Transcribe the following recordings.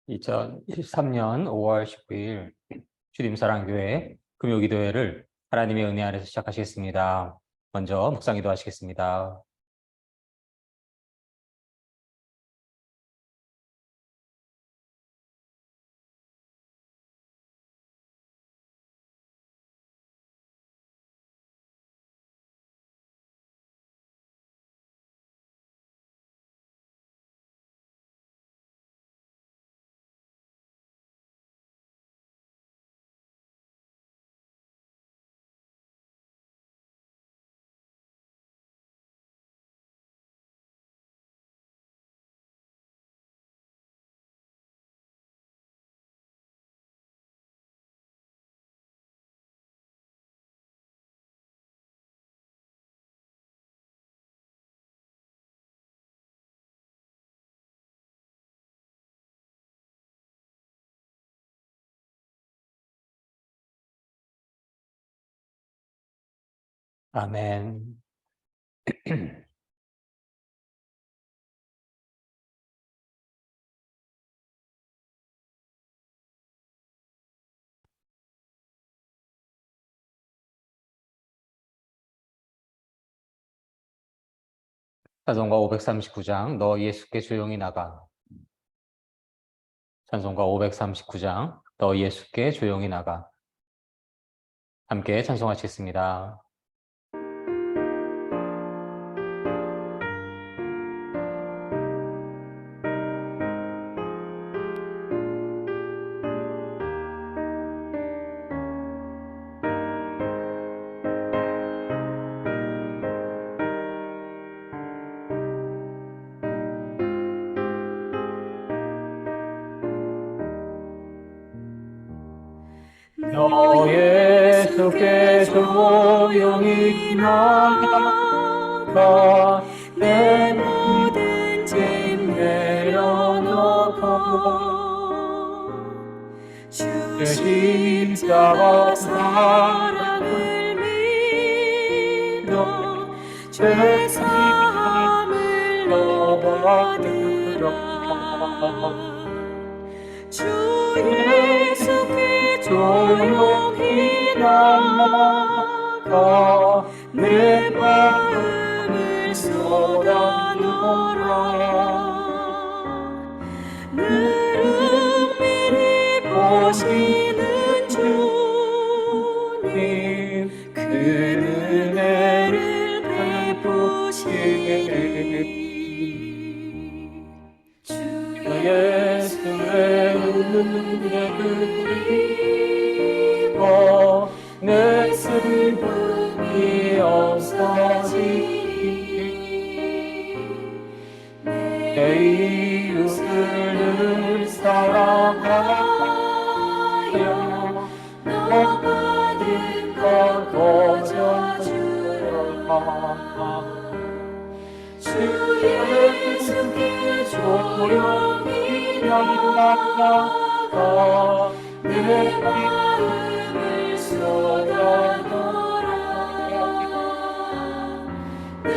2023년 5월 19일 주님사랑교회 금요기도회를 하나님의 은혜 안에서 시작하시겠습니다. 먼저 묵상기도 하시겠습니다. 아멘. 찬송가 539장 너 예수께 조용히 나가. 찬송가 539장 너 예수께 조용히 나가. 함께 찬송하시겠습니다. 너 예수께 조용히 나가 내 모든 짐 내려놓고 주 십자가 사랑을 믿어 죄 사함을 너 받으라. 주 예수께 조용히 나가 내 마음을 쏟아놓으라. 늘 은밀히 보시는 주님 그 은혜를 베푸시리. 주 예수의 은혜를 입어 내 슬픔이 없어지리. 내 이웃을 늘 사랑하여 너 받은 것 거저주라. 주 예수께 조용히 나가 내 마음을 쏟아놓으라. 늘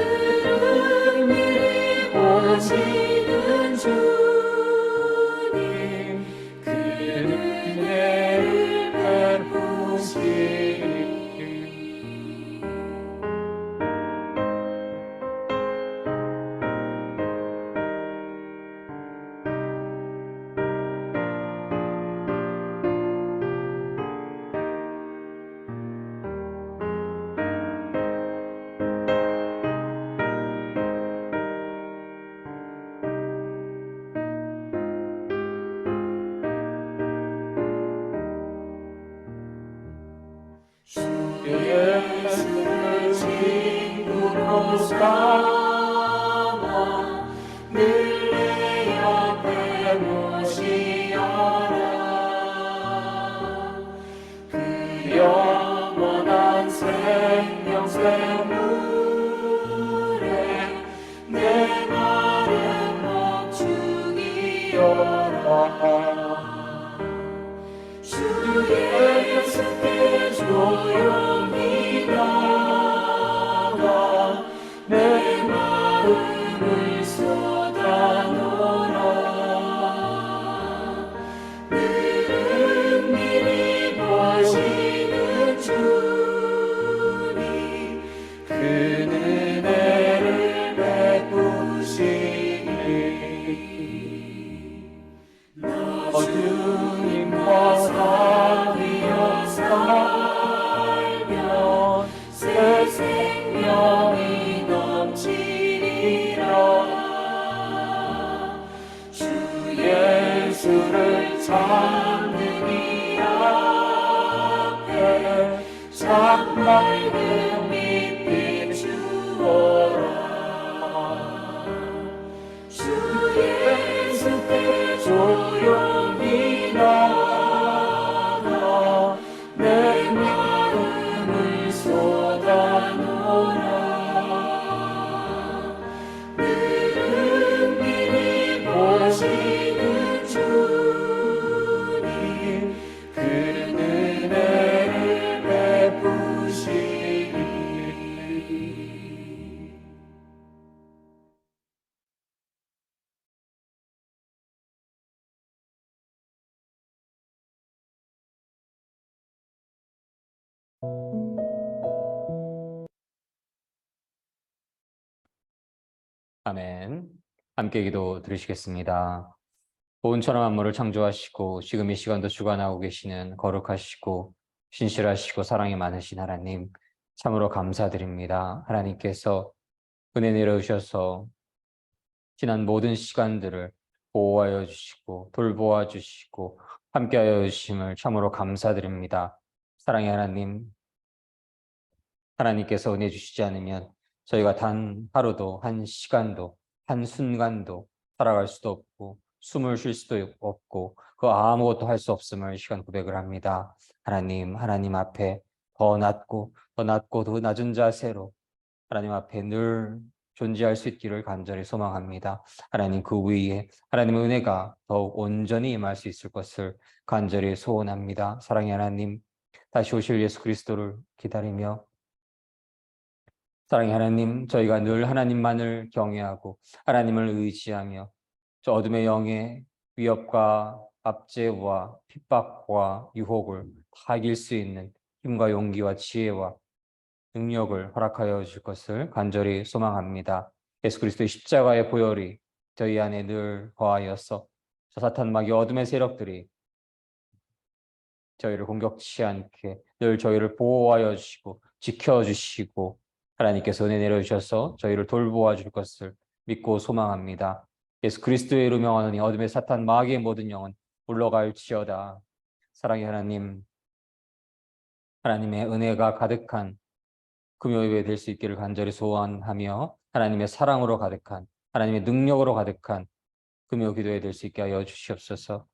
은밀히 보시는 주님 그 은혜를 베푸시리. 예수를 친구로 삼아 늘 내 옆에 모시어라. 그 영원한 생명 샘물에 내 마른 목 죽이어라. 주 예수께 조용히 나가 내 마음을 쏟아놓으라. 주님과 사귀어 살면 새 생명이 넘치리라. 주 예수를 찾는 이 앞에 참 맑은 빛 비추어라. 주 예수께 조용히 나가 내 마음을 쏟아놓으라. 늘 은밀히 보시는 주님 그 은혜를 베푸시리. 아멘. 함께 기도 드리시겠습니다. 온 천하 만물을 창조하시고 지금 이 시간도 주관하고 계시는 거룩하시고 신실하시고 사랑이 많으신 하나님, 참으로 감사드립니다. 하나님께서 은혜 내려주셔서 지난 모든 시간들을 보호하여 주시고 돌보아 주시고 함께하여 주심을 참으로 감사드립니다. 사랑의 하나님, 하나님께서 은혜 주시지 않으면 저희가 단 하루도, 한 시간도, 한 순간도 살아갈 수도 없고 숨을 쉴 수도 없고 그 아무것도 할 수 없음을 이 시간 고백을 합니다. 하나님 앞에 더 낮고 더 낮은 자세로 하나님 앞에 늘 존재할 수 있기를 간절히 소망합니다. 하나님 그 위에 하나님의 은혜가 더욱 온전히 임할 수 있을 것을 간절히 소원합니다. 사랑의 하나님, 다시 오실 예수 그리스도를 기다리며 사랑의 하나님, 저희가 늘 하나님만을 경외하고 하나님을 의지하며 저 어둠의 영의 위협과 압제와 핍박과 유혹을 다 이길 수 있는 힘과 용기와 지혜와 능력을 허락하여 주실 것을 간절히 소망합니다. 예수 그리스도의 십자가의 보혈이 저희 안에 늘 거하여서 저 사탄 마귀 어둠의 세력들이 저희를 공격치 않게 늘 저희를 보호하여 주시고 지켜주시고 하나님께서 은혜 내려주셔서 저희를 돌보아 줄 것을 믿고 소망합니다. 예수 그리스도의 이름으로 명하노니 어둠의 사탄 마귀의 모든 영은 물러갈지어다. 사랑의 하나님, 하나님의 은혜가 가득한 금요일에 될 수 있기를 간절히 소원하며 하나님의 사랑으로 가득한 하나님의 능력으로 가득한 금요 기도에 될 수 있게 하여 주시옵소서.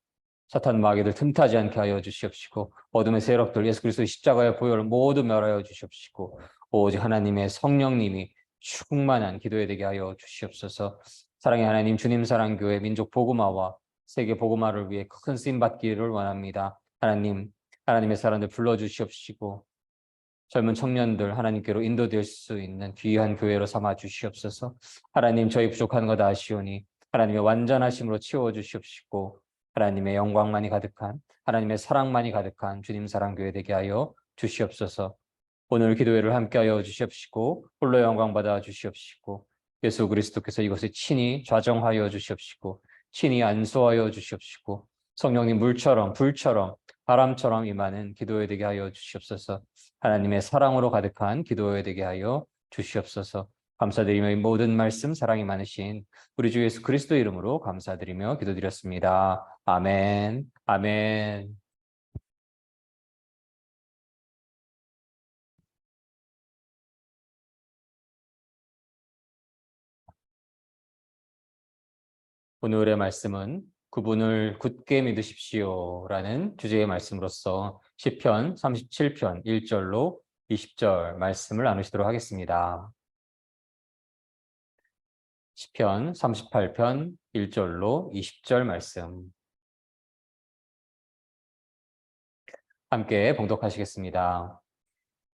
사탄 마귀들 틈타지 않게 하여 주시옵시고 어둠의 세력들 예수 그리스도의 십자가의 보혈을 모두 멸하여 주시옵시고 오직 하나님의 성령님이 충만한 기도에 되게 하여 주시옵소서. 사랑의 하나님, 주님 사랑교회 민족 복음화와 세계 복음화를 위해 큰 쓰임 받기를 원합니다. 하나님의 사람들 불러주시옵시고 젊은 청년들 하나님께로 인도될 수 있는 귀한 교회로 삼아 주시옵소서. 하나님, 저희 부족한 것 아시오니 하나님의 완전하심으로 채워주시옵시고 하나님의 영광만이 가득한 하나님의 사랑만이 가득한 주님 사랑교회 되게 하여 주시옵소서. 오늘 기도회를 함께하여 주시옵시고 홀로 영광 받아 주시옵시고 예수 그리스도께서 이것을 친히 좌정하여 주시옵시고 친히 안수하여 주시옵시고 성령님 물처럼 불처럼 바람처럼 임하는 기도회 되게 하여 주시옵소서. 하나님의 사랑으로 가득한 기도회 되게 하여 주시옵소서. 감사드리며 이 모든 말씀 사랑이 많으신 우리 주 예수 그리스도 이름으로 감사드리며 기도드렸습니다. 아멘. 아멘. 오늘의 말씀은 그분을 굳게 믿으십시오라는 주제의 말씀으로서 시편 37편 1절로 20절 말씀을 나누시도록 하겠습니다. 시편 38편 1절로 20절 말씀 함께 봉독하시겠습니다.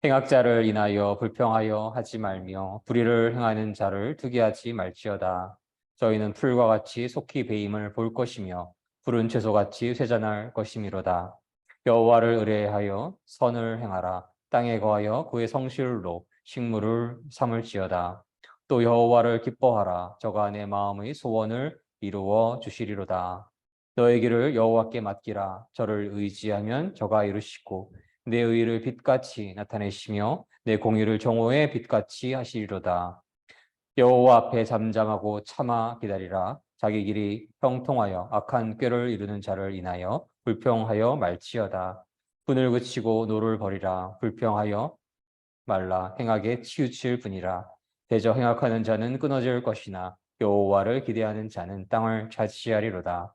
행악자를 인하여 불평하여 하지 말며 불의를 행하는 자를 투기하지 말지어다. 저희는 풀과 같이 속히 배임을 볼 것이며 푸른 채소같이 쇠잔할 것이미로다. 여호와를 의뢰하여 선을 행하라. 땅에 거하여 그의 성실로 식물을 삼을지어다. 또 여호와를 기뻐하라. 저가 내 마음의 소원을 이루어 주시리로다. 너의 길을 여호와께 맡기라. 저를 의지하면 저가 이루시고 내 의를 빛같이 나타내시며 내 공의를 정오의 빛같이 하시리로다. 여호와 앞에 잠잠하고 참아 기다리라. 자기 길이 형통하여 악한 꾀를 이루는 자를 인하여 불평하여 말지어다. 분을 그치고 노를 버리라. 불평하여 말라. 행하게 치우칠 뿐이라. 대저 행악하는 자는 끊어질 것이나 여호와를 기대하는 자는 땅을 차지하리로다.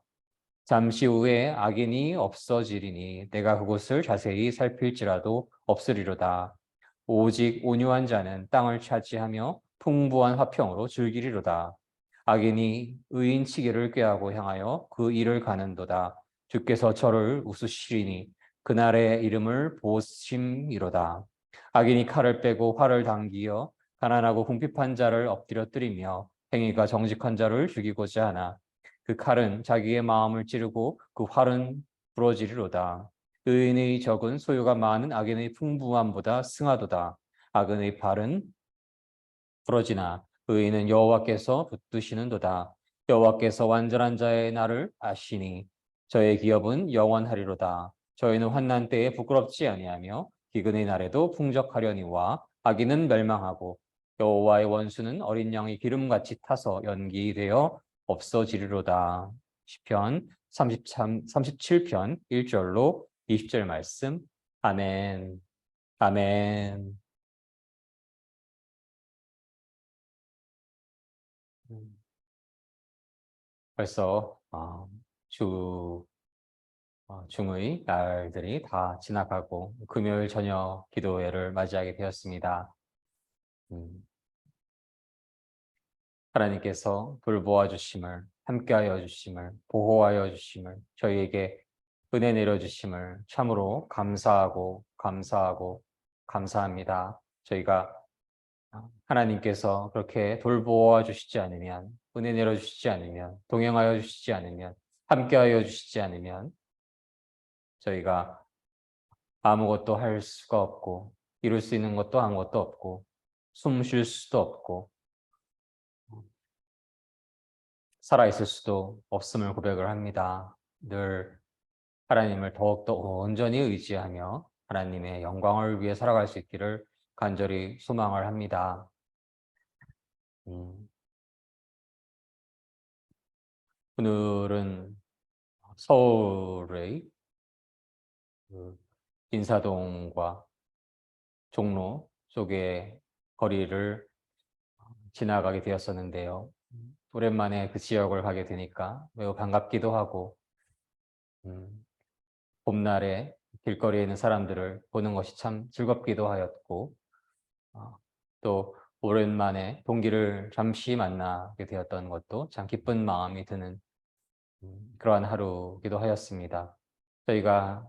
잠시 후에 악인이 없어지리니 내가 그곳을 자세히 살필지라도 없으리로다. 오직 온유한 자는 땅을 차지하며 풍부한 화평으로 즐기리로다. 악인이 의인 치기를 꾀하고 향하여 그 일을 가는도다. 주께서 저를 웃으시리니 그날의 이름을 보심이로다. 악인이 칼을 빼고 활을 당기어 가난하고 궁핍한 자를 엎드려뜨리며 행위가 정직한 자를 죽이고자 하나 그 칼은 자기의 마음을 찌르고 그 활은 부러지리로다. 의인의 적은 소유가 많은 악인의 풍부함보다 승하도다. 악인의 발은 부러지나 의인은 여호와께서 붙드시는도다. 여호와께서 완전한 자의 날을 아시니 저의 기업은 영원하리로다. 저희는 환난 때에 부끄럽지 아니하며 기근의 날에도 풍족하려니와 악인은 멸망하고 여호와의 원수는 어린 양의 기름같이 타서 연기되어 없어지리로다. 시편 37편 1절로 20절 말씀. 아멘. 아멘. 벌써 중의 날들이 다 지나가고 금요일 저녁 기도회를 맞이하게 되었습니다. 음, 하나님께서 돌보아 주심을, 함께하여 주심을, 보호하여 주심을, 저희에게 은혜 내려 주심을 참으로 감사하고 감사하고 감사합니다. 저희가 하나님께서 그렇게 돌보아 주시지 않으면, 은혜 내려 주시지 않으면, 동행하여 주시지 않으면, 함께하여 주시지 않으면 저희가 아무것도 할 수가 없고 이룰 수 있는 것도 아무것도 없고 숨 쉴 수도 없고 살아있을 수도 없음을 고백을 합니다. 늘 하나님을 더욱더 온전히 의지하며 하나님의 영광을 위해 살아갈 수 있기를 간절히 소망을 합니다. 오늘은 서울의 인사동과 종로 쪽의 거리를 지나가게 되었었는데요. 오랜만에 그 지역을 가게 되니까 매우 반갑기도 하고 봄날에 길거리에 있는 사람들을 보는 것이 참 즐겁기도 하였고 또 오랜만에 동기를 잠시 만나게 되었던 것도 참 기쁜 마음이 드는 그러한 하루이기도 하였습니다. 저희가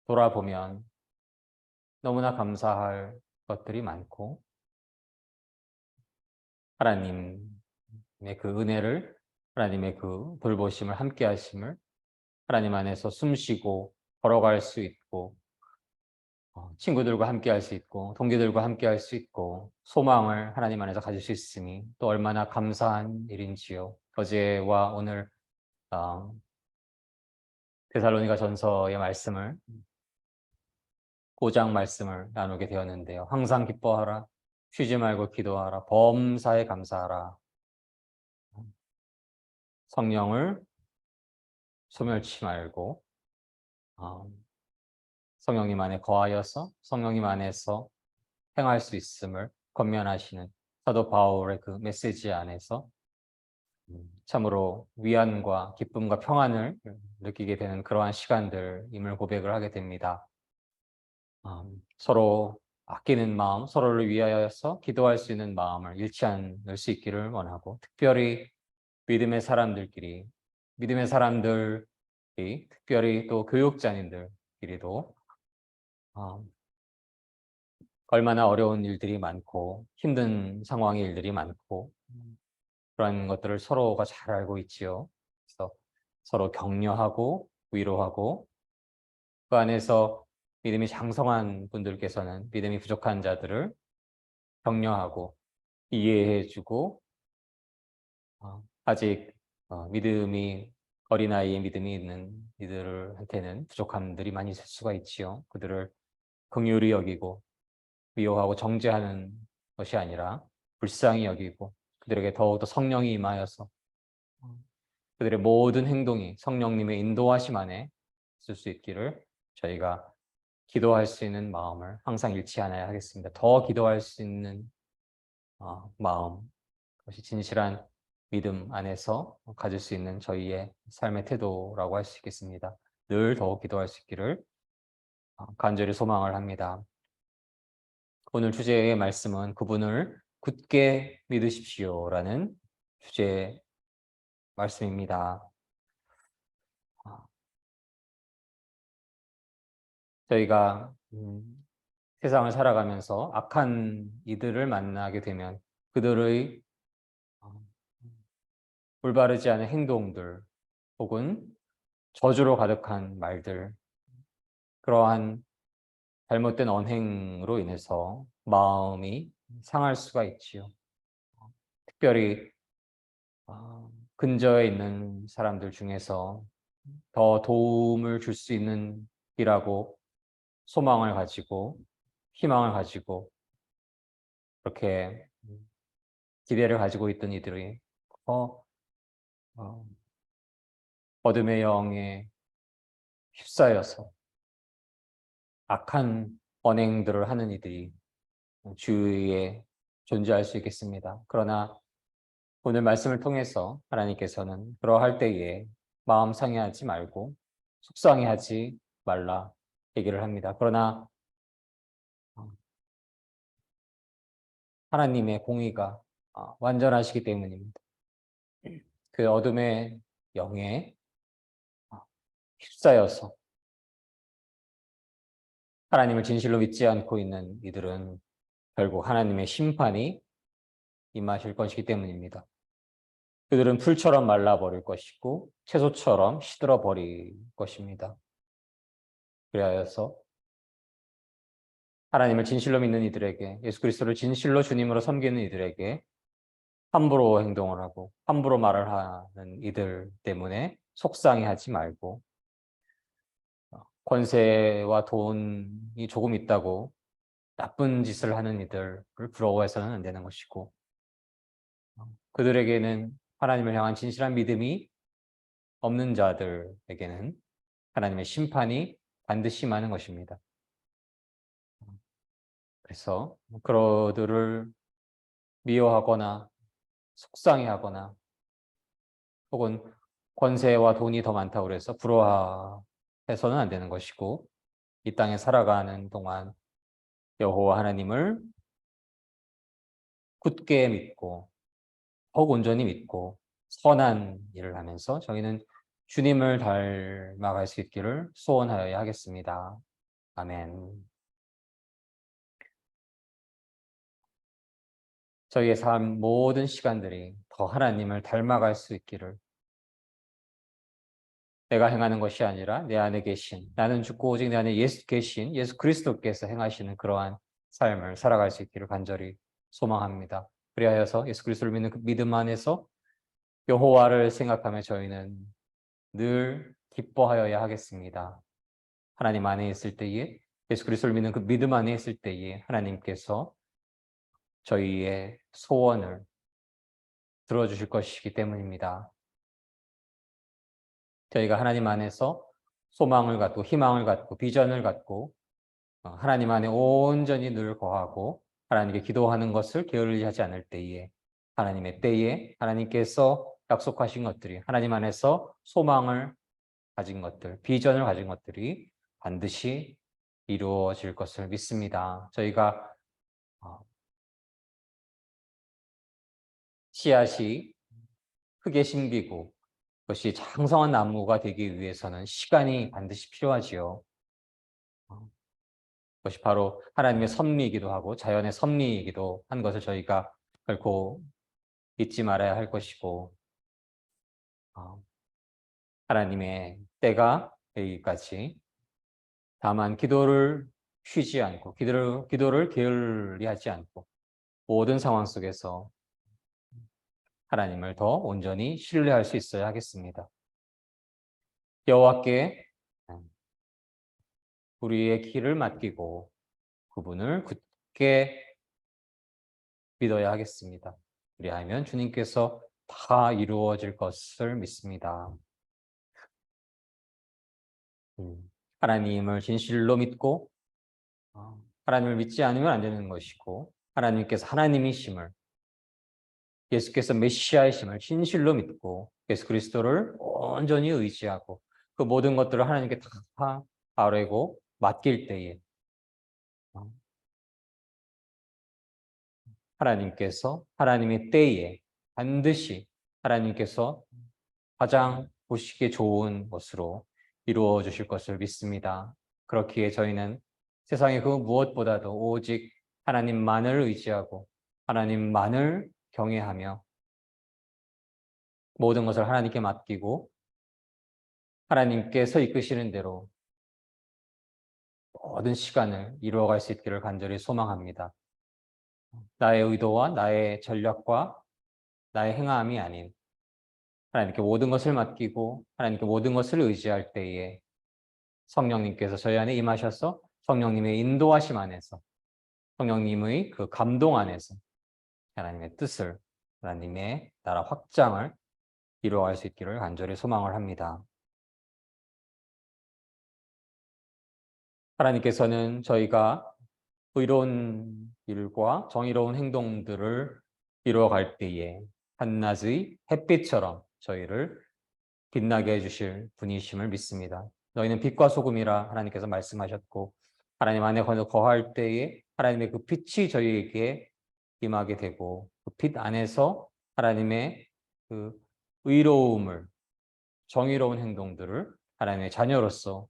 돌아보면 너무나 감사할 것들이 많고 하나님의 그 은혜를 하나님의 그 돌보심을 함께 하심을 하나님 안에서 숨쉬고 걸어갈 수 있고 친구들과 함께 할 수 있고 동기들과 함께 할 수 있고 소망을 하나님 안에서 가질 수 있으니 또 얼마나 감사한 일인지요. 어제와 오늘 데살로니가 전서의 말씀을 5장 말씀을 나누게 되었는데요. 항상 기뻐하라, 쉬지 말고 기도하라, 범사에 감사하라. 성령을 소멸치 말고 성령님 안에 거하여서 성령님 안에서 행할 수 있음을 권면하시는 사도 바울의 그 메시지 안에서 참으로 위안과 기쁨과 평안을 느끼게 되는 그러한 시간들임을 고백을 하게 됩니다. 서로 아끼는 마음, 서로를 위하여서 기도할 수 있는 마음을 잃지 않을 수 있기를 원하고 특별히 믿음의 사람들끼리 특별히 또 교육자님들끼리도 얼마나 어려운 일들이 많고 힘든 상황의 일들이 많고 그런 것들을 서로가 잘 알고 있지요. 그래서 서로 격려하고 위로하고 그 안에서 믿음이 장성한 분들께서는 믿음이 부족한 자들을 격려하고 이해해주고 아직 믿음이 어린아이의 믿음이 있는 이들한테는 부족함들이 많이 있을 수가 있지요. 그들을 긍휼히 여기고 위로하고 정죄하는 것이 아니라 불쌍히 여기고 그들에게 더욱더 성령이 임하여서 그들의 모든 행동이 성령님의 인도하심 안에 있을 수 있기를 저희가 기도할 수 있는 마음을 항상 잃지 않아야 하겠습니다. 더 기도할 수 있는 마음, 그것이 진실한 믿음 안에서 가질 수 있는 저희의 삶의 태도라고 할 수 있겠습니다. 늘 더욱 기도할 수 있기를 간절히 소망을 합니다. 오늘 주제의 말씀은 그분을 굳게 믿으십시오라는 주제의 말씀입니다. 저희가 세상을 살아가면서 악한 이들을 만나게 되면 그들의 올바르지 않은 행동들 혹은 저주로 가득한 말들, 그러한 잘못된 언행으로 인해서 마음이 상할 수가 있지요. 특별히 근저에 있는 사람들 중에서 더 도움을 줄 수 있는 이라고 소망을 가지고 희망을 가지고 그렇게 기대를 가지고 있던 이들이 어, 어둠의 영에 휩싸여서 악한 언행들을 하는 이들이 주위에 존재할 수 있겠습니다. 그러나 오늘 말씀을 통해서 하나님께서는 그러할 때에 마음 상해하지 말고 속상해하지 말라 얘기를 합니다. 그러나 하나님의 공의가 완전하시기 때문입니다. 그 어둠의 영에 휩싸여서 하나님을 진실로 믿지 않고 있는 이들은 결국 하나님의 심판이 임하실 것이기 때문입니다. 그들은 풀처럼 말라버릴 것이고 채소처럼 시들어버릴 것입니다. 그리하여서 하나님을 진실로 믿는 이들에게, 예수 그리스도를 진실로 주님으로 섬기는 이들에게 함부로 행동을 하고 함부로 말을 하는 이들 때문에 속상해하지 말고 권세와 돈이 조금 있다고 나쁜 짓을 하는 이들을 부러워해서는 안 되는 것이고 그들에게는 하나님을 향한 진실한 믿음이 없는 자들에게는 하나님의 심판이 반드시 임하는 것입니다. 그래서 그들을 미워하거나 속상해하거나 혹은 권세와 돈이 더 많다고 해서 부러워해서는 안 되는 것이고 이 땅에 살아가는 동안 여호와 하나님을 굳게 믿고 더욱 온전히 믿고 선한 일을 하면서 저희는 주님을 닮아갈 수 있기를 소원하여야 하겠습니다. 아멘. 저희의 삶 모든 시간들이 더 하나님을 닮아갈 수 있기를 내가 행하는 것이 아니라 내 안에 계신 나는 죽고 오직 내 안에 계신 예수 그리스도께서 행하시는 그러한 삶을 살아갈 수 있기를 간절히 소망합니다. 그리하여서 예수 그리스도를 믿는 그 믿음 안에서 여호와를 생각하며 저희는 늘 기뻐하여야 하겠습니다. 하나님 안에 있을 때에 예수 그리스도를 믿는 그 믿음 안에 있을 때에 하나님께서 저희의 소원을 들어주실 것이기 때문입니다. 저희가 하나님 안에서 소망을 갖고 희망을 갖고 비전을 갖고 하나님 안에 온전히 늘 거하고 하나님께 기도하는 것을 게을리하지 않을 때에 하나님의 때에 하나님께서 약속하신 것들이 하나님 안에서 소망을 가진 것들, 비전을 가진 것들이 반드시 이루어질 것을 믿습니다. 저희가 씨앗이 흙에 심기고 그것이 장성한 나무가 되기 위해서는 시간이 반드시 필요하지요. 그것이 바로 하나님의 섭리이기도 하고 자연의 섭리이기도 한 것을 저희가 결코 잊지 말아야 할 것이고 하나님의 때가 되기까지 다만 기도를 쉬지 않고 기도를 게을리하지 않고 모든 상황 속에서 하나님을 더 온전히 신뢰할 수 있어야 하겠습니다. 여호와께 우리의 길을 맡기고 그분을 굳게 믿어야 하겠습니다. 그리하면 주님께서 다 이루어질 것을 믿습니다. 하나님을 진실로 믿고 하나님을 믿지 않으면 안 되는 것이고 하나님께서 하나님이심을 예수께서 메시아이심을 진실로 믿고 예수 그리스도를 온전히 의지하고 그 모든 것들을 하나님께 다 아뢰고 맡길 때에 하나님께서 하나님의 때에 반드시 하나님께서 가장 보시기에 좋은 것으로 이루어 주실 것을 믿습니다. 그렇기에 저희는 세상의 그 무엇보다도 오직 하나님만을 의지하고 하나님만을 경외하며 모든 것을 하나님께 맡기고 하나님께서 이끄시는 대로 모든 시간을 이루어갈 수 있기를 간절히 소망합니다. 나의 의도와 나의 전략과 나의 행함이 아닌 하나님께 모든 것을 맡기고 하나님께 모든 것을 의지할 때에 성령님께서 저희 안에 임하셔서 성령님의 인도하심 안에서 성령님의 그 감동 안에서 하나님의 뜻을 하나님의 나라 확장을 이루어갈 수 있기를 간절히 소망을 합니다. 하나님께서는 저희가 의로운 일과 정의로운 행동들을 이루어갈 때에 한낮의 햇빛처럼 저희를 빛나게 해주실 분이심을 믿습니다. 너희는 빛과 소금이라 하나님께서 말씀하셨고 하나님 안에 거할 때에 하나님의 그 빛이 저희에게 임하게 되고 그 빛 안에서 하나님의 그 의로움을 정의로운 행동들을 하나님의 자녀로서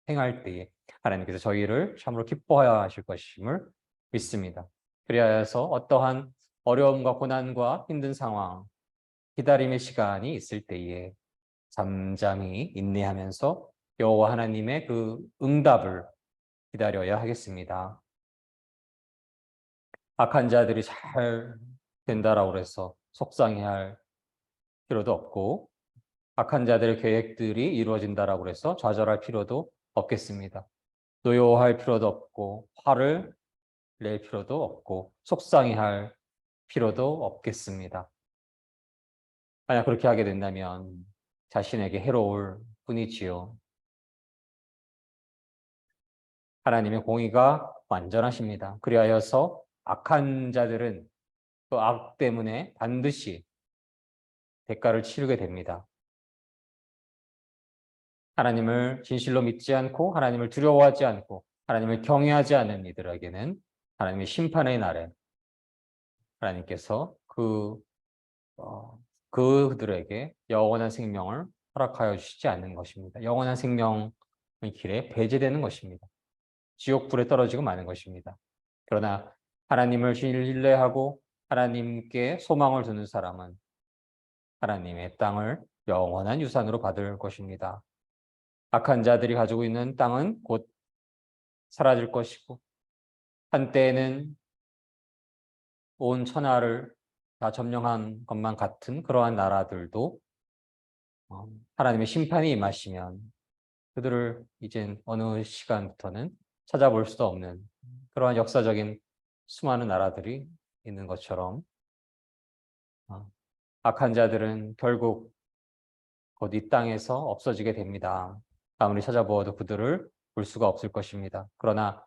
행할 때에 하나님께서 저희를 참으로 기뻐하실 것임을 믿습니다. 그리하여서 어떠한 어려움과 고난과 힘든 상황, 기다림의 시간이 있을 때에 잠잠히 인내하면서 여호와 하나님의 그 응답을 기다려야 하겠습니다. 악한 자들이 잘 된다라고 해서 속상해할 필요도 없고 악한 자들의 계획들이 이루어진다라고 해서 좌절할 필요도 없겠습니다. 노여워할 필요도 없고 화를 낼 필요도 없고 속상해할 필요도 없겠습니다. 만약 그렇게 하게 된다면 자신에게 해로울 뿐이지요. 하나님의 공의가 완전하십니다. 그리하여서 악한 자들은 그 악 때문에 반드시 대가를 치르게 됩니다. 하나님을 진실로 믿지 않고 하나님을 두려워하지 않고 하나님을 경외하지 않는 이들에게는 하나님의 심판의 날에 하나님께서 그들에게 영원한 생명을 허락하여 주시지 않는 것입니다. 영원한 생명의 길에 배제되는 것입니다. 지옥불에 떨어지고 마는 것입니다. 그러나 하나님을 신뢰하고 하나님께 소망을 두는 사람은 하나님의 땅을 영원한 유산으로 받을 것입니다. 악한 자들이 가지고 있는 땅은 곧 사라질 것이고 한때에는 온 천하를 다 점령한 것만 같은 그러한 나라들도 하나님의 심판이 임하시면 그들을 이젠 어느 시간부터는 찾아볼 수도 없는 그러한 역사적인 수많은 나라들이 있는 것처럼 악한 자들은 결국 곧 이 땅에서 없어지게 됩니다. 아무리 찾아보아도 그들을 볼 수가 없을 것입니다. 그러나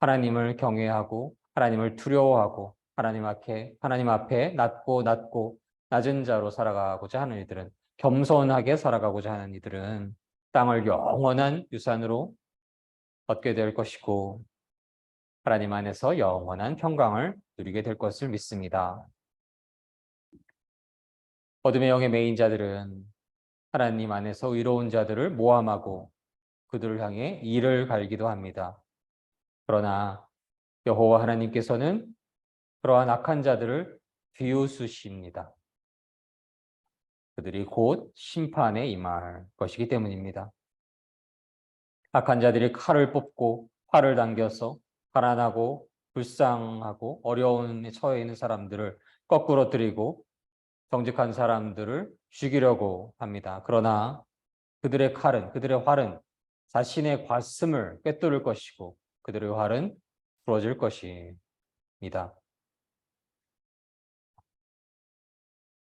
하나님을 경외하고 하나님을 두려워하고 하나님 앞에 낮고 낮은 자로 살아가고자 하는 이들은 겸손하게 살아가고자 하는 이들은 땅을 영원한 유산으로 얻게 될 것이고 하나님 안에서 영원한 평강을 누리게 될 것을 믿습니다. 어둠의 영의 매인 자들은 하나님 안에서 의로운 자들을 모함하고 그들을 향해 이를 갈기도 합니다. 그러나 여호와 하나님께서는 그러한 악한 자들을 비웃으십니다. 그들이 곧 심판에 임할 것이기 때문입니다. 악한 자들이 칼을 뽑고 활을 당겨서 가난하고 불쌍하고 어려움에 처해 있는 사람들을 거꾸로 들이고 정직한 사람들을 죽이려고 합니다. 그러나 그들의 칼은, 그들의 활은 자신의 가슴을 꿰뚫을 것이고 그들의 활은 부러질 것입니다.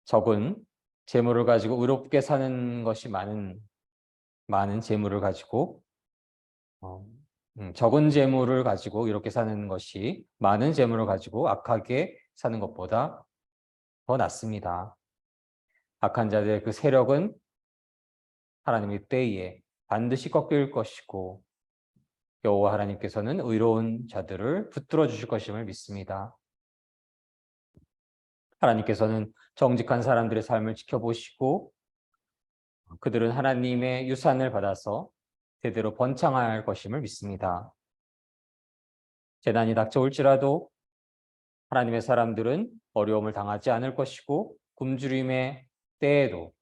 적은 재물을 가지고 의롭게 사는 것이 많은 재물을 가지고 적은 재물을 가지고 이렇게 사는 것이 많은 재물을 가지고 악하게 사는 것보다 더 낫습니다. 악한 자들의 그 세력은 하나님의 때에 반드시 꺾일 것이고 여호와 하나님께서는 의로운 자들을 붙들어 주실 것임을 믿습니다. 하나님께서는 정직한 사람들의 삶을 지켜보시고 그들은 하나님의 유산을 받아서 대대로 번창할 것임을 믿습니다. 재난이 닥쳐올지라도 하나님의 사람들은 어려움을 당하지 않을 것이고 굶주림의 때에도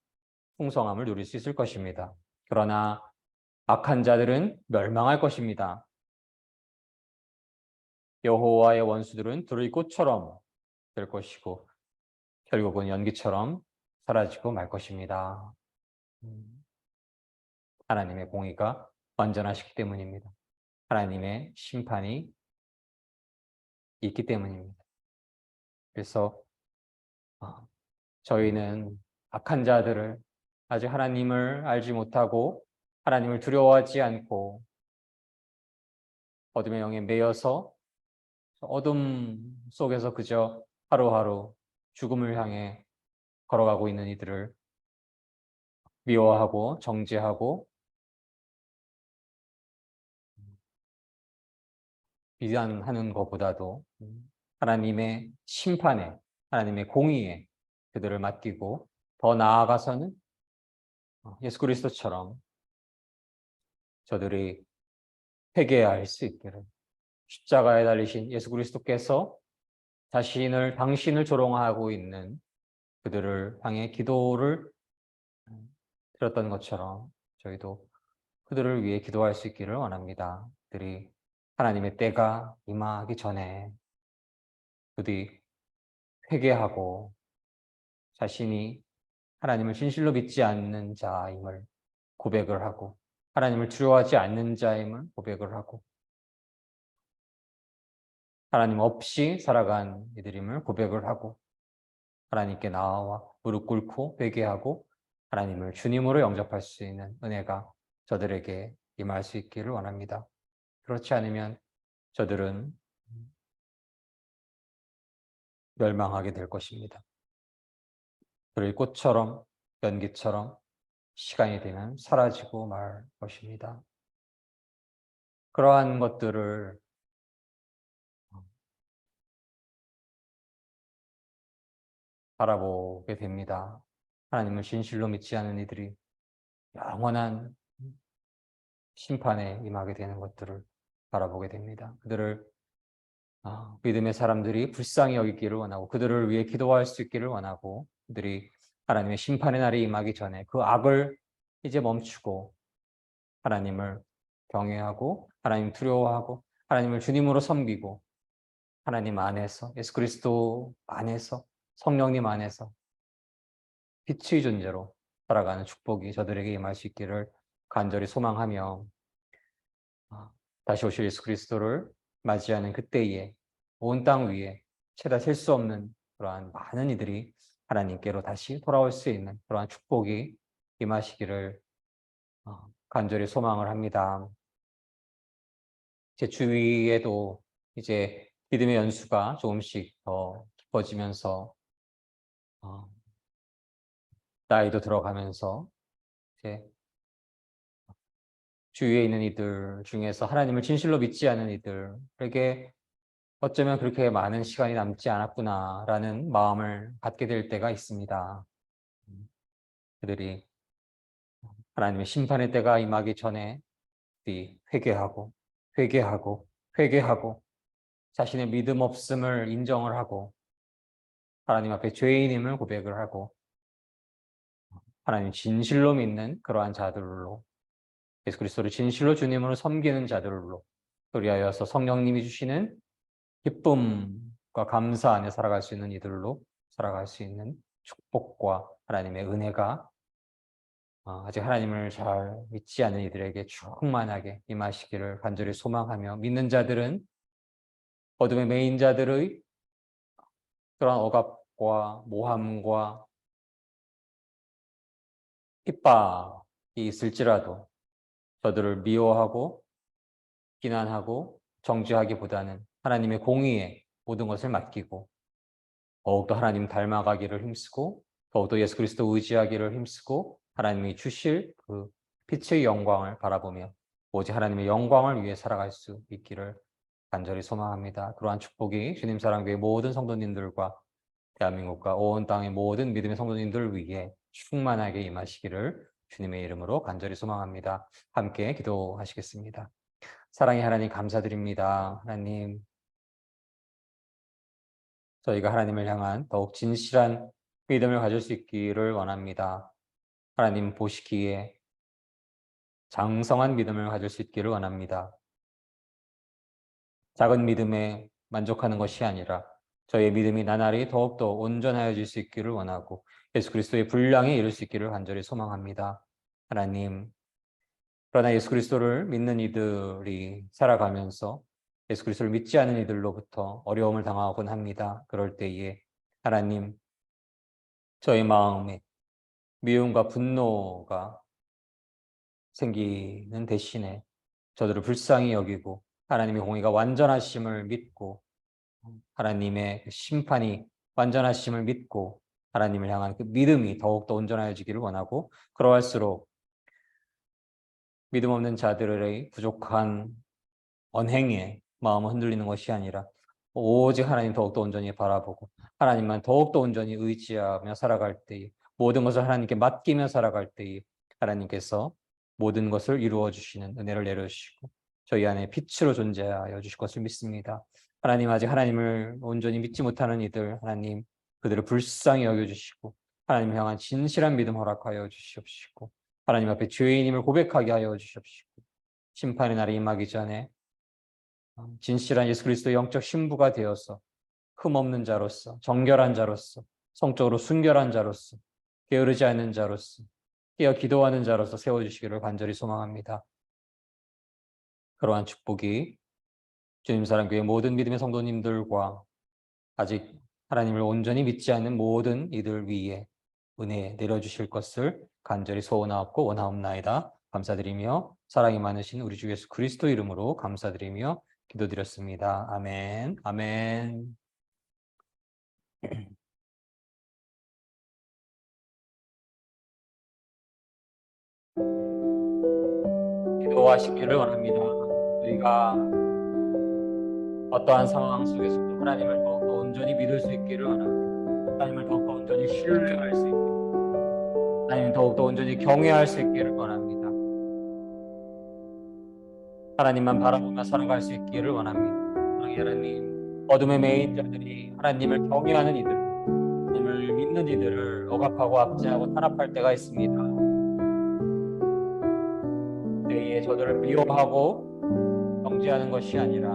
풍성함을 누릴 수 있을 것입니다. 그러나 악한 자들은 멸망할 것입니다. 여호와의 원수들은 들의 꽃처럼 될 것이고 결국은 연기처럼 사라지고 말 것입니다. 하나님의 공의가 완전하시기 때문입니다. 하나님의 심판이 있기 때문입니다. 그래서 저희는 악한 자들을 아직 하나님을 알지 못하고 하나님을 두려워하지 않고 어둠의 영에 매여서 어둠 속에서 그저 하루하루 죽음을 향해 걸어가고 있는 이들을 미워하고 정죄하고 비난하는 것보다도 하나님의 심판에, 하나님의 공의에 그들을 맡기고 더 나아가서는 예수 그리스도처럼 저들이 회개할 수 있기를 십자가에 달리신 예수 그리스도께서 당신을 조롱하고 있는 그들을 향해 기도를 드렸던 것처럼 저희도 그들을 위해 기도할 수 있기를 원합니다. 그들이 하나님의 때가 임하기 전에 그들이 회개하고 자신이 하나님을 진실로 믿지 않는 자임을 고백을 하고 하나님을 두려워하지 않는 자임을 고백을 하고 하나님 없이 살아간 이들임을 고백을 하고 하나님께 나아와 무릎 꿇고 회개하고 하나님을 주님으로 영접할 수 있는 은혜가 저들에게 임할 수 있기를 원합니다. 그렇지 않으면 저들은 멸망하게 될 것입니다. 그를 꽃처럼 연기처럼 시간이 되면 사라지고 말 것입니다. 그러한 것들을 바라보게 됩니다. 하나님을 진실로 믿지 않는 이들이 영원한 심판에 임하게 되는 것들을 바라보게 됩니다. 그들을 믿음의 사람들이 불쌍히 여기기를 원하고 그들을 위해 기도할 수 있기를 원하고 그들이 하나님의 심판의 날이 임하기 전에 그 악을 이제 멈추고 하나님을 경외하고 하나님 두려워하고 하나님을 주님으로 섬기고 하나님 안에서 예수 그리스도 안에서 성령님 안에서 빛의 존재로 살아가는 축복이 저들에게 임할 수 있기를 간절히 소망하며 다시 오실 예수 그리스도를 맞이하는 그때에 온 땅 위에 채다 셀 수 없는 그러한 많은 이들이 하나님께로 다시 돌아올 수 있는 그러한 축복이 임하시기를 간절히 소망을 합니다. 제 주위에도 이제 믿음의 연수가 조금씩 더 깊어지면서 나이도 들어가면서 이제 주위에 있는 이들 중에서 하나님을 진실로 믿지 않은 이들에게 어쩌면 그렇게 많은 시간이 남지 않았구나라는 마음을 갖게 될 때가 있습니다. 그들이 하나님의 심판의 때가 임하기 전에 회개하고 회개하고 회개하고 자신의 믿음 없음을 인정을 하고 하나님 앞에 죄인임을 고백을 하고 하나님 진실로 믿는 그러한 자들로 예수 그리스도를 진실로 주님으로 섬기는 자들로 그리하여서 성령님이 주시는 기쁨과 감사 안에 살아갈 수 있는 이들로 살아갈 수 있는 축복과 하나님의 은혜가 아직 하나님을 잘 믿지 않는 이들에게 충만하게 임하시기를 간절히 소망하며, 믿는 자들은 어둠의 매인 자들의 그러한 억압과 모함과 핍박이 있을지라도 저들을 미워하고 비난하고 정죄하기보다는 하나님의 공의에 모든 것을 맡기고 더욱더 하나님 닮아가기를 힘쓰고 더욱더 예수 그리스도 의지하기를 힘쓰고 하나님이 주실 그 빛의 영광을 바라보며 오직 하나님의 영광을 위해 살아갈 수 있기를 간절히 소망합니다. 그러한 축복이 주님 사랑교회 모든 성도님들과 대한민국과 온 땅의 모든 믿음의 성도님들 위해 충만하게 임하시기를 주님의 이름으로 간절히 소망합니다. 함께 기도하시겠습니다. 사랑의 하나님 감사드립니다. 하나님, 저희가 하나님을 향한 더욱 진실한 믿음을 가질 수 있기를 원합니다. 하나님 보시기에 장성한 믿음을 가질 수 있기를 원합니다. 작은 믿음에 만족하는 것이 아니라 저희의 믿음이 나날이 더욱더 온전하여질 수 있기를 원하고 예수 그리스도의 분량에 이를 수 있기를 간절히 소망합니다. 하나님, 그러나 예수 그리스도를 믿는 이들이 살아가면서 예수 그리스도를 믿지 않은 이들로부터 어려움을 당하곤 합니다. 그럴 때에 하나님, 저희 마음에 미움과 분노가 생기는 대신에 저들을 불쌍히 여기고 하나님의 공의가 완전하심을 믿고 하나님의 심판이 완전하심을 믿고 하나님을 향한 그 믿음이 더욱더 온전하여지기를 원하고, 그러할수록 믿음 없는 자들의 부족한 언행에 마음을 흔들리는 것이 아니라 오직 하나님 더욱더 온전히 바라보고 하나님만 더욱더 온전히 의지하며 살아갈 때에, 모든 것을 하나님께 맡기며 살아갈 때에 하나님께서 모든 것을 이루어 주시는 은혜를 내려주시고 저희 안에 빛으로 존재하여 주실 것을 믿습니다. 하나님, 아직 하나님을 온전히 믿지 못하는 이들, 하나님 그들을 불쌍히 여겨주시고 하나님 향한 진실한 믿음 허락하여 주시옵시고 하나님 앞에 죄인임을 고백하게 하여 주시옵시고 심판의 날이 임하기 전에 진실한 예수 그리스도의 영적 신부가 되어서 흠없는 자로서, 정결한 자로서, 성적으로 순결한 자로서, 게으르지 않는 자로서, 깨어 기도하는 자로서 세워주시기를 간절히 소망합니다. 그러한 축복이 주님 사랑교회 모든 믿음의 성도님들과 아직 하나님을 온전히 믿지 않는 모든 이들 위에 은혜 내려주실 것을 간절히 소원하옵고 원하옵나이다. 감사드리며 사랑이 많으신 우리 주 예수 그리스도 이름으로 감사드리며 기도드렸습니다. 아멘. 아멘. 기도하시기를 원합니다. 우리가 어떠한 상황 속에서도 하나님을 더욱더 온전히 믿을 수 있기를 원합니다. 하나님을 더욱더 온전히 신뢰할 수 있기를, 하나님 더욱더 온전히 경외할 수 있기를 원합니다. 하나님만 바라보며 살아갈 수 있기를 원합니다. 하나님, 어둠의 매인 자들이 하나님을 경외하는 이들, 하나님을 믿는 이들을 억압하고 압제하고 탄압할 때가 있습니다. 그때에 저들을 미워하고 정죄하는 것이 아니라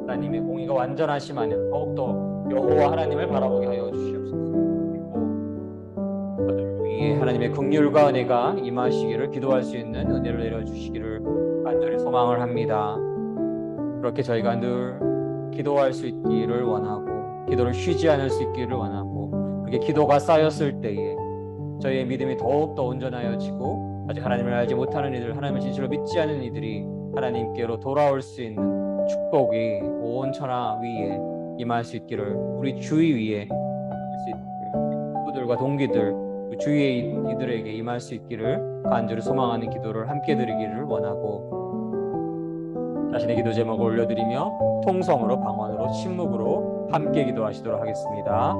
하나님의 공의가 완전하심 안에 더욱더 여호와 하나님을 바라보게 하여 주시옵소서. 그리고 저들을 위해 하나님의 긍휼과 은혜가 임하시기를 기도할 수 있는 은혜를 내려주시기를 간절히 소망을 합니다. 그렇게 저희가 늘 기도할 수 있기를 원하고 기도를 쉬지 않을 수 있기를 원하고, 그렇게 기도가 쌓였을 때에 저희의 믿음이 더욱더 온전하여지고 아직 하나님을 알지 못하는 이들, 하나님을 진실로 믿지 않은 이들이 하나님께로 돌아올 수 있는 축복이 온 천하 위에 임할 수 있기를, 우리 주위 위에 임할 수 있기를, 친구들과 동기들, 그 주위의 이들에게 임할 수 있기를 간절히 소망하는 기도를 함께 드리기를 원하고, 자신의 기도 제목을 올려드리며 통성으로, 방언으로, 침묵으로 함께 기도하시도록 하겠습니다.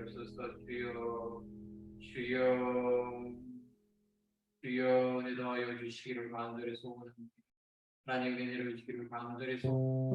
주옵소서. 주여, 주여, 주여, 내도하여 주시기를 간절히 소원합니다. 하나님 은혜를 주시기를 간절히 소원합니다.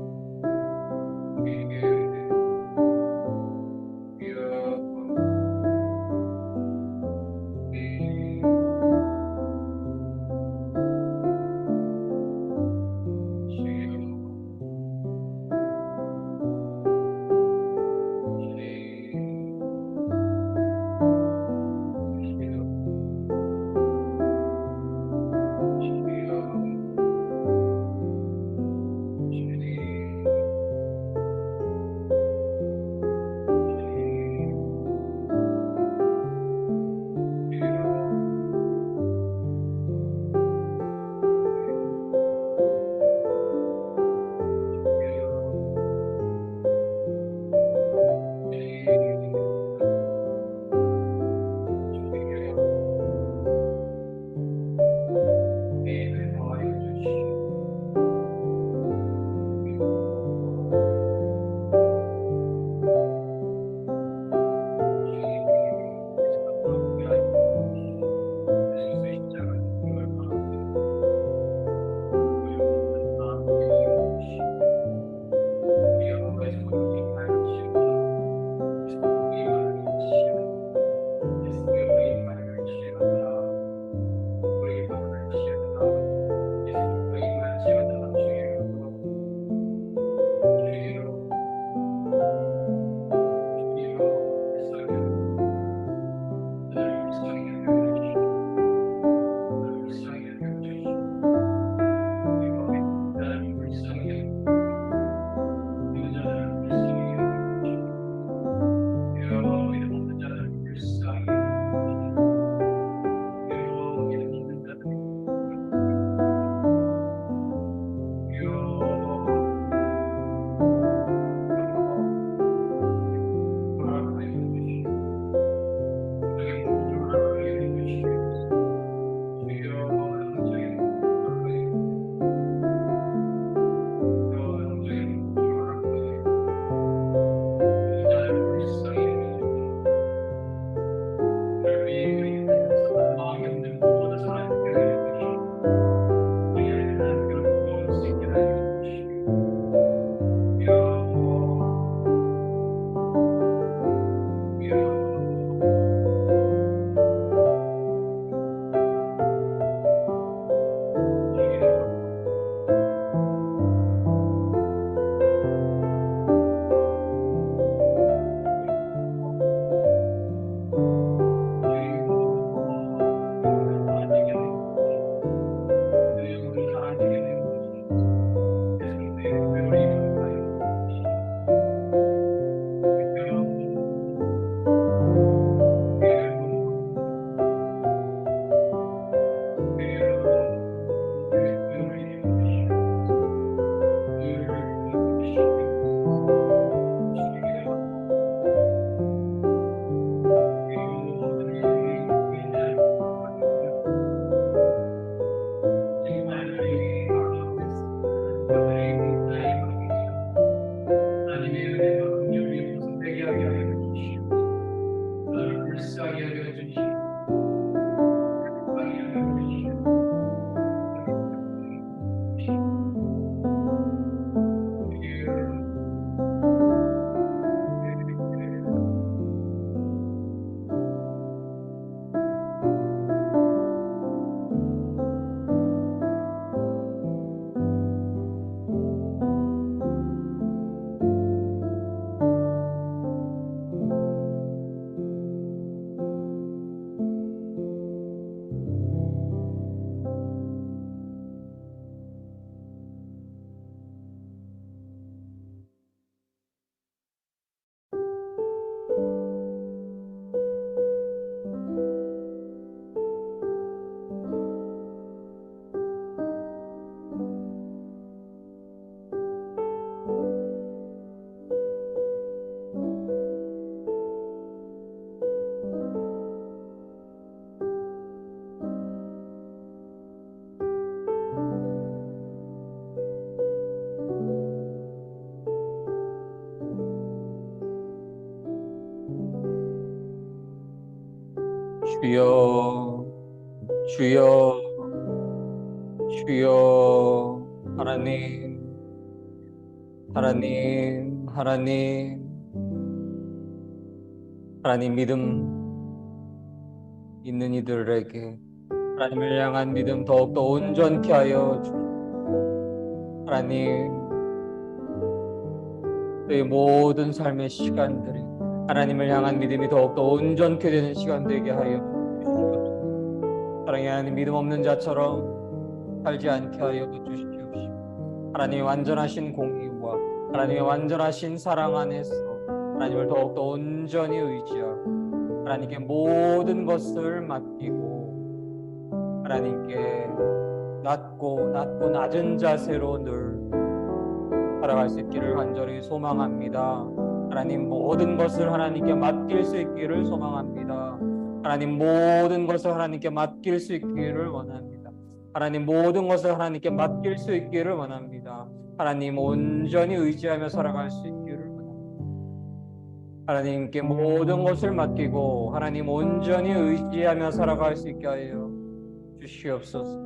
주여, 주여, 주여. 하나님, 하나님, 하나님, 하나님 믿음 있는 이들에게 하나님을 향한 믿음 더욱더 온전케 하여 주시옵소서. 하나님, 저희 모든 삶의 시간들이 하나님을 향한 믿음이 더욱더 온전케 되는 시간 되게 하여 주시옵소서. 사랑의 하나님, 믿음 없는 자처럼 살지 않게 하여 주시옵시고, 하나님의 완전하신 공의와 하나님의 완전하신 사랑 안에서 하나님을 더욱더 온전히 의지하고 하나님께 모든 것을 맡기고 하나님께 낮고 낮은 자세로 늘 살아갈 수 있기를 간절히 소망합니다. 하나님, 모든 것을 하나님께 맡길 수 있기를 소망합니다. 하나님, 모든 것을 하나님께 맡길 수 있기를 원합니다. 하나님, 모든 것을 하나님께 맡길 수 있기를 원합니다. 하나님, 온전히 의지하며 살아갈 수 있기를 원합니다. 하나님께 모든 것을 맡기고 하나님 온전히 의지하며 살아갈 수 있게 하여 주시옵소서.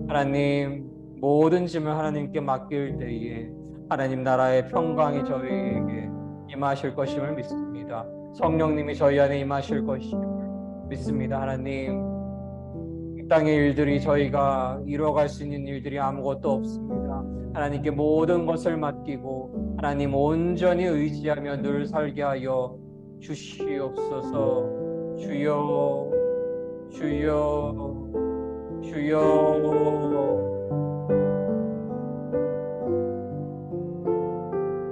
하나님, 모든 짐을 하나님께 맡길 때에 하나님 나라의 평강이 저희에게 임하실 것임을 믿습니다. 성령님이 저희 안에 임하실 것임을 믿습니다. 하나님, 이 땅의 일들이 저희가 이루어갈 수 있는 일들이 아무것도 없습니다. 하나님께 모든 것을 맡기고 하나님 온전히 의지하며 늘 살게 하여 주시옵소서. 주여, 주여, 주여.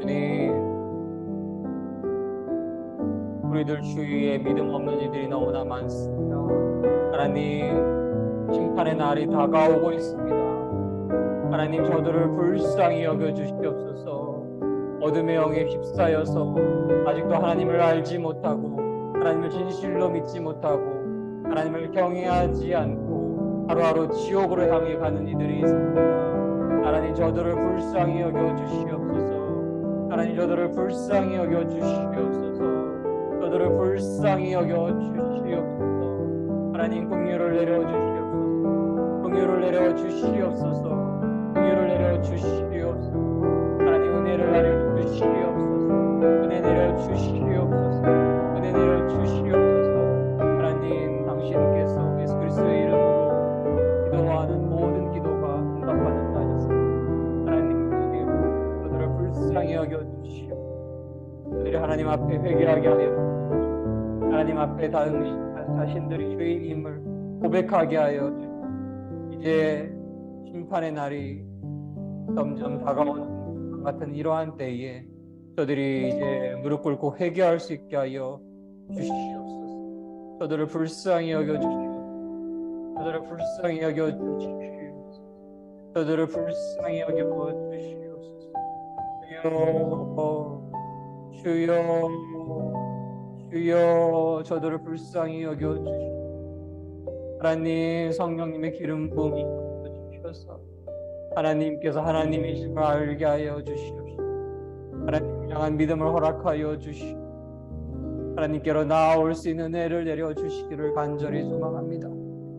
주님, 우리들 주위에 믿음 없는 이들이 너무나 많습니다. 하나님, 심판의 날이 다가오고 있습니다. 하나님, 저들을 불쌍히 여겨주시옵소서. 어둠의 영에 휩싸여서 아직도 하나님을 알지 못하고 하나님을 진실로 믿지 못하고 하나님을 경외하지 않고 하루하루 지옥으로 향해 가는 이들이 있습니다. 하나님, 저들을 불쌍히 여겨주시옵소서. 하나님, 저들을 불쌍히 여겨주시옵소서. 저들을 불쌍히 여겨주시옵소서. 하나님, 긍휼을 내려주시옵소서. 긍휼을 내려주시옵소서. 긍휼을 내려주시옵소서. 하나님, 은혜를 내려주시옵소서. 은혜 내려주시옵소서. 은혜 내려주시옵소서. 하나님, 당신께서 예수 그리스도의 이름으로 기도하는 모든 기도가 응답받는 날이었습니다. 하나님, 저들을 불쌍히 여겨주시옵소서. 그들이 하나님 앞에 회개하게 하여 주시옵소서. 하나님 앞에 자신들이 죄인임을 고백하게 하여 주시옵소서. 이제 심판의 날이 점점 다가오는 것 같은 이러한 때에 저들이 이제 무릎 꿇고 회개할 수 있게 하여 주시옵소서. 저들을 불쌍히 여겨주시옵소서. 저들을 불쌍히 여겨주시옵소서. 저들을 불쌍히 여겨주시옵소서. 주여, 주여, 저들을 불쌍히 여겨주시옵소서. 하나님, 성령님의 기름 부음이 주셔서 하나님께서 하나님이신 걸 알게 하여 주시옵소서. 하나님을 향한 믿음을 허락하여 주시옵소서. 하나님께로 나아올 수 있는 은혜를 내려주시기를 간절히 소망합니다.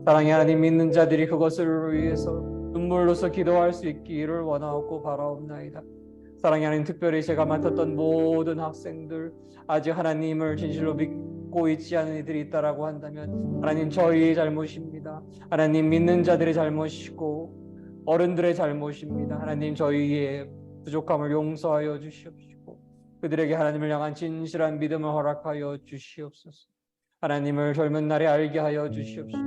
사랑의 하나님, 믿는 자들이 그것을 위해서 눈물로서 기도할 수 있기를 원하고 바라옵나이다. 사랑의 하나님, 특별히 제가 맡았던 모든 학생들, 아직 하나님을 진실로 믿고 있지 않은 이들이 있다라고 한다면 하나님, 저희의 잘못입니다. 하나님, 믿는 자들의 잘못이고 어른들의 잘못입니다. 하나님, 저희의 부족함을 용서하여 주시옵시고 그들에게 하나님을 향한 진실한 믿음을 허락하여 주시옵소서. 하나님을 젊은 날에 알게 하여 주시옵시고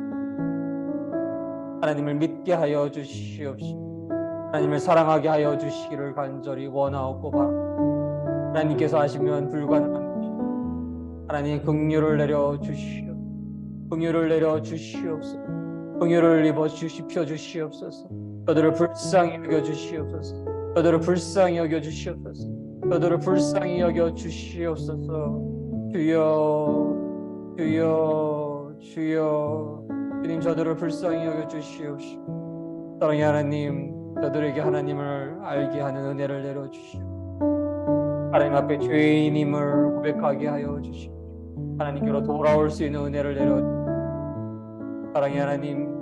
하나님을 믿게 하여 주시옵시고 하나님을 사랑하게 하여 주시기를 간절히 원하옵고 바랍니다. 하나님께서 하시면 불가능한 것입니다. 하나님, 긍휼을 내려 주시옵소서. 긍휼을 내려 주시옵소서. 긍휼을 입어 주시옵소서. 저들을 불쌍히 여겨 주시옵소서. 저들을 불쌍히 여겨 주시옵소서. 저들을 불쌍히 여겨 주시옵소서. 주여, 주여, 주여. 주님, 저들을 불쌍히 여겨 주시옵시고 사랑의 하나님, 저들에게 하나님을 알게 하는 은혜를 내려주시오. 하나님 앞에 죄인임을 고백하게 하여 주시오. 하나님께로 돌아올 수 있는 은혜를 내려주시오. 사랑의 하나님,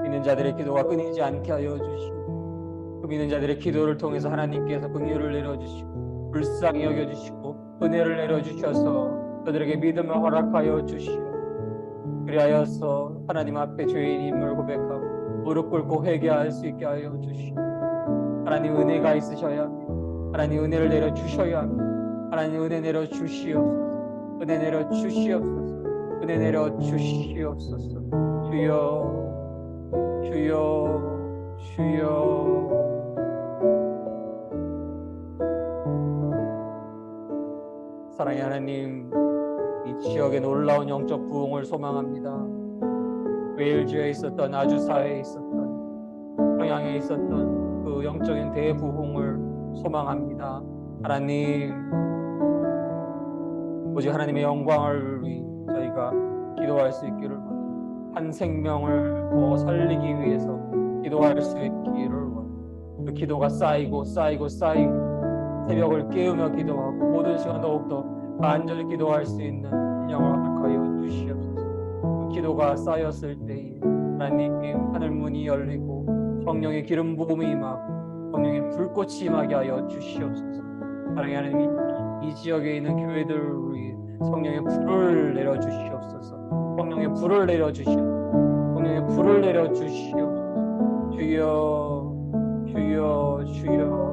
믿는 자들의 기도가 끊이지 않게 하여 주시고, 그 믿는 자들의 기도를 통해서 하나님께서 긍휼을 내려주시고 불쌍히 여겨주시고 은혜를 내려주셔서 그들에게 믿음을 허락하여 주시오. 그리하여서 하나님 앞에 죄인임을 고백하고 무릎 꿇고 회개할 수 있게 하여 주시오. 하나님 은혜가 있으셔야 합니다. 하나님 은혜를 내려주셔야 합니다. 하나님 은혜 내려주시옵소서. 은혜 내려주시옵소서. 은혜 내려주시옵소서. 주여 주여 주여. 사랑의 하나님, 이 지역의 놀라운 영적 부흥을 소망합니다. 웨일즈에 있었던, 아주사에 있었던, 평양에 있었던 그 영적인 대부흥을 소망합니다. 하나님, 오직 하나님의 영광을 위해 저희가 기도할 수 있기를 원합니다. 한 생명을 더 살리기 위해서 기도할 수 있기를 원합니다. 그 기도가 쌓이고 쌓이고 쌓이고 새벽을 깨우며 기도하고 모든 시간 더욱더 간절히 기도할 수 있는 인형을 허락하여 주시옵소서. 그 기도가 쌓였을 때에 하나님 하늘 문이 열리고 성령의 기름 부음이 임하고 성령의 불꽃이 임하게 하여 주시옵소서. 사랑의 하나님, 이 지역에 있는 교회들을 위해 성령의 불을 내려주시옵소서. 성령의 불을 내려주시옵소서. 성령의 불을 내려주시옵소서. 주여 주여 주여.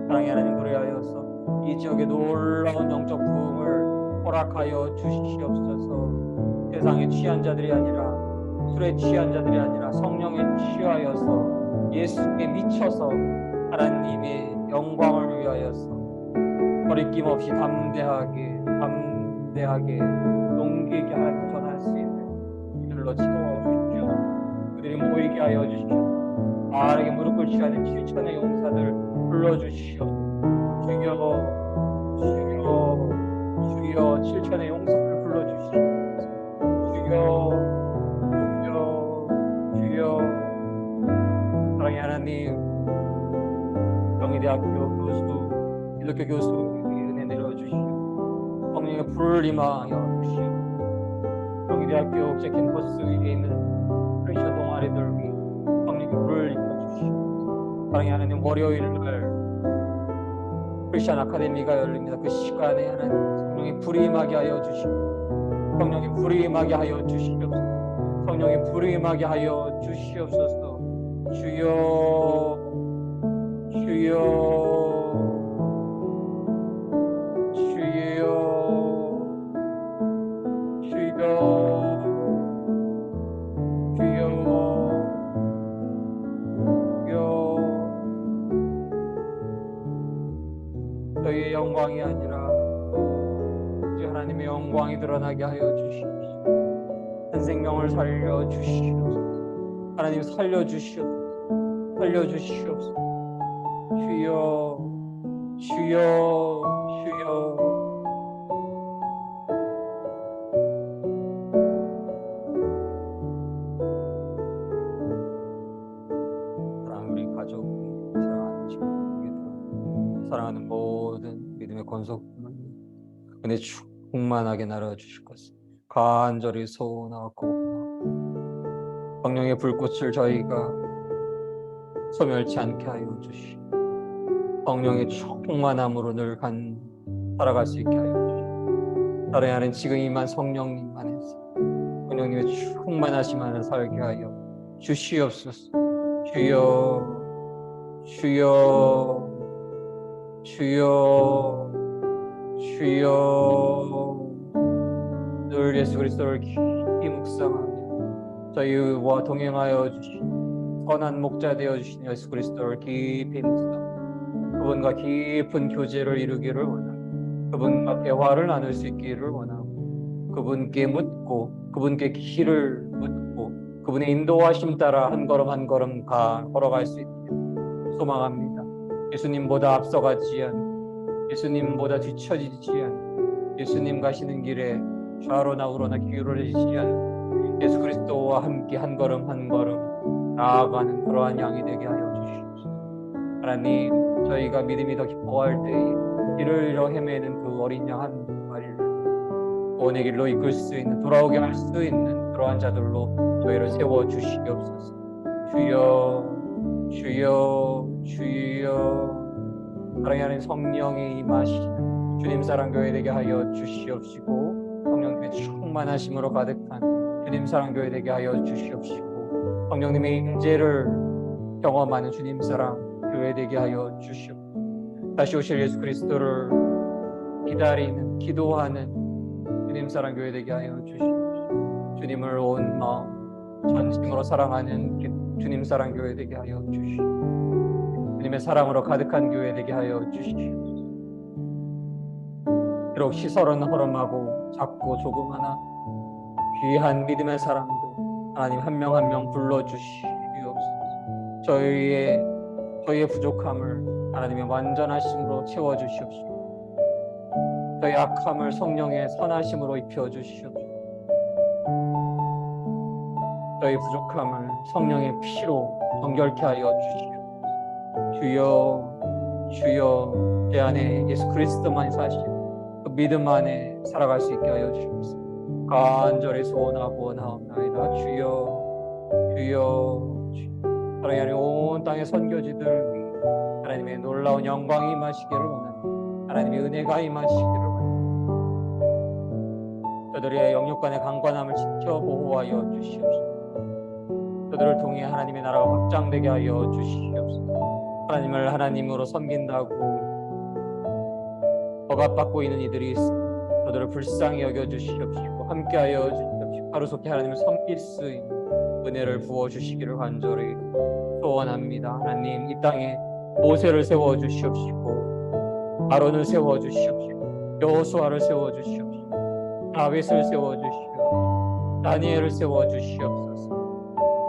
사랑의 하나님, 그리하여서 이 지역의 놀라운 영적 부흥을 허락하여 주시옵소서. 세상에 취한 자들이 아니라, 술에 취한 자들이 아니라 성령에 취하여서 예수께 미쳐서 하나님의 영광을 위하여서 거리낌 없이 담대하게 용기 있게 하나님 전할 수 있는 이들로 채워주십시오. 그들이 모이게 하여 주십시오. 바르게 무릎 꿇지 않은 7천의 용사들 불러주시오. 주여 주여 주여. 7천의 용사들 불러주시오. 주여 주여 주여. 사랑의 하나님, 경희대학교 교수, 기독교 교수에게 은혜 내려주시오. 성령의 불을 임하여 주시오. 경희대학교 국제 캠퍼스 위에 있는 크리스천 동아리들 위해 성령의 불을 임하여 주시오. 사랑의 하나님, 월요일날 크리스천 아카데미가 열립니다. 그 시간에 하나님 성령의 불이 임하게 하여 주시오. 성령의 불이 임하게 하여 주시옵소서. 성령의 불이 임하게 하여 주시옵소서. 주여 주여 주여 주여 주여. 저희의 영광이 아니라 오직 하나님의 영광이 드러나게 하여 주시옵소서. 한 생명을 살려 주시옵소서. 하나님 살려 주시옵소서. 살려 주시옵소서. 주여 주여 주여. 사랑하는 우리 가족, 사랑하는 친구들, 사랑하는 모든 믿음의 권속들, 은혜 충만하게 나눠 주실 것을 간절히 소원하고, 성령의 불꽃을 저희가 소멸치 않게 하여 주시고, 성령의 충만함으로 늘 살아갈 수 있게 하여 주시고, 사랑의 하나님, 지금 이만 성령님 안에서 성령님의 충만하심 안에 살게 하여 주시옵소서. 주여 주여 주여 주여. 늘 예수 그리스도를 깊이 묵상하며 저희와 동행하여 주신 선한 목자 되어 주신 예수 그리스도를 깊이 묵상, 그분과 깊은 교제를 이루기를 원하고, 그분과 대화를 나눌 수 있기를 원하고, 그분께 묻고 그분께 길을 묻고 그분의 인도하심 따라 한 걸음 한 걸음 걸어갈 수 있기를 소망합니다. 예수님보다 앞서가지 않고 예수님보다 뒤처지지 않고 예수님 가시는 길에 좌로나 우로나 기울어지지 않고 예수 그리스도와 함께 한 걸음 한 걸음 나아가는 그러한 양이 되게 하여 주시옵소서. 하나님, 저희가 믿음이 더 기뻐할 때에 길을 잃어 헤매는 그 어린 양 한 마리를 구원의 길로 이끌 수 있는, 돌아오게 할 수 있는 그러한 자들로 저희를 세워 주시옵소서. 주여, 주여, 주여. 사랑하는 성령이 임하시는 주님 사랑교회 되게 하여 주시옵시고, 성령님의 충만하심으로 가득한 주님 사랑교회 되게 하여 주시옵시고, 성령님의 임재를 경험하는 주님 사랑교회 되게 하여 주시옵시고, 다시 오실 예수 그리스도를 기다리는, 기도하는 주님 사랑교회 되게 하여 주시옵시고, 주님을 온 마음 전심으로 사랑하는 주님 사랑교회 되게 하여 주시옵시고, 주님의 사랑으로 가득한 교회 되게 하여 주시옵소서. 비록 시설은 허름하고 작고 조그마나 귀한 믿음의 사람들 하나님 한 명 한 명 불러주시옵소서. 저희의 부족함을 하나님의 완전하심으로 채워주시옵시고, 저희 악함을 성령의 선하심으로 입혀주시옵소서. 저희 부족함을 성령의 피로 정결케 하여 주시옵소서. 주여, 주여, 제 안에 예수 그리스도만이 사시는 그 믿음 안에 살아갈 수 있게 하여 주옵소서. 간절히 소원하고 원하옵나이다. 주여, 주여, 주여. 사랑의 하나님, 온 땅의 선교지들 위해 하나님의 놀라운 영광이 임하시기를 원합니다. 하나님의 은혜가 임하시기를 원합니다. 저들의 영육간의 강건함을 지켜 보호하여 주시옵소서. 저들을 통해 하나님의 나라가 확장되게 하여 주시옵소서. 하나님을 하나님으로 섬긴다고 억압받고 있는 이들이 있습니다. 저들을 불쌍히 여겨주시옵시고 함께하여 주시옵시고 하루속히 하나님을 섬길 수 있는 은혜를 부어주시기를 간절히 소원합니다. 하나님, 이 땅에 모세를 세워주시옵시고 아론을 세워주시옵시고 여호수아를 세워주시옵시고 다윗을 세워주시옵시고 다니엘을 세워주시옵소서.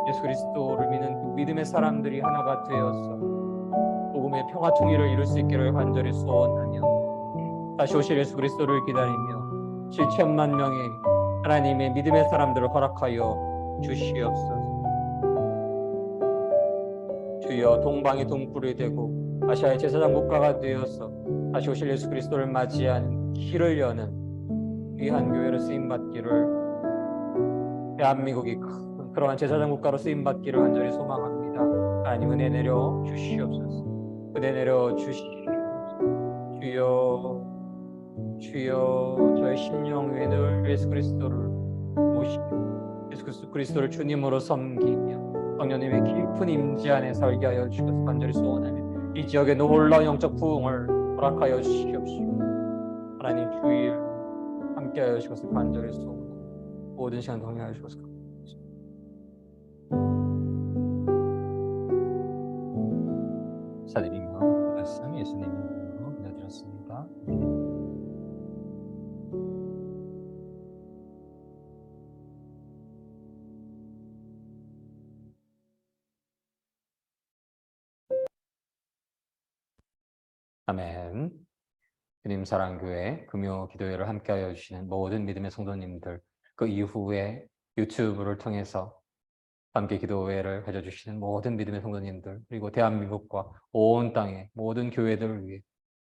예수 그리스도를 믿는 그 믿음의 사람들이 하나가 되어서 복음의 평화 통일을 이룰 수 있기를 간절히 소원하며 다시 오실 예수 그리스도를 기다리며 7천만 명의 하나님의 믿음의 사람들을 허락하여 주시옵소서. 주여, 동방이 동굴이 되고 아시아의 제사장 국가가 되어서 다시 오실 예수 그리스도를 맞이하는 길을 여는 귀한 교회로 쓰임받기를, 대한민국이 큰 그러한 제사장 국가로 쓰임받기를 간절히 소망합니다. 하나님, 은혜 내려 주시옵소서. 은혜 내려 주시옵소서. 주여, 주여, 저의 심령 위에 늘 예수 그리스도를 모시고 예수 그리스도를 주님으로 섬기며 성령님의 깊은 임재 안에 살게 하여 주셔서 간절히 소원하며 이 지역의 놀라운 영적 부흥을 허락하여 주시옵시고, 하나님 주일 함께하여 주셔서 간절히 소원하며 모든 시간 동행하여 주셔서 감사드리며 말씀 예수님의 이름으로 기도드렸습니다. 아멘. 주님 사랑교회 금요 기도회를 함께하여 주시는 모든 믿음의 성도님들, 그 이후에 유튜브를 통해서 함께 기도회를 가져주시는 모든 믿음의 성도님들, 그리고 대한민국과 온 땅의 모든 교회들을 위해,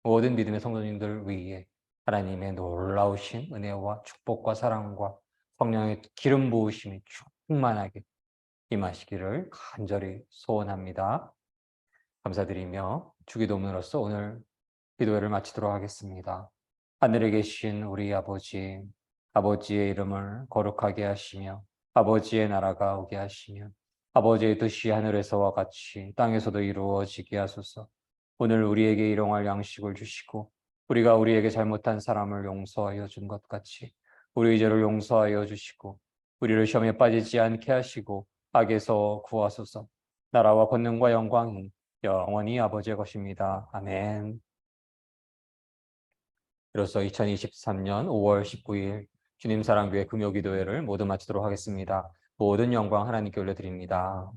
모든 믿음의 성도님들을 위해 하나님의 놀라우신 은혜와 축복과 사랑과 성령의 기름 부으심이 충만하게 임하시기를 간절히 소원합니다. 감사드리며 주기도문으로서 오늘 기도회를 마치도록 하겠습니다. 하늘에 계신 우리 아버지, 아버지의 이름을 거룩하게 하시며 아버지의 나라가 오게 하시며 아버지의 뜻이 하늘에서와 같이 땅에서도 이루어지게 하소서. 오늘 우리에게 일용할 양식을 주시고 우리가 우리에게 잘못한 사람을 용서하여 준 것 같이 우리 죄를 용서하여 주시고 우리를 시험에 빠지지 않게 하시고 악에서 구하소서. 나라와 권능과 영광이 영원히 아버지의 것입니다. 아멘. 이로써 2023년 5월 19일 주님 사랑교회 금요기도회를 모두 마치도록 하겠습니다. 모든 영광 하나님께 올려드립니다.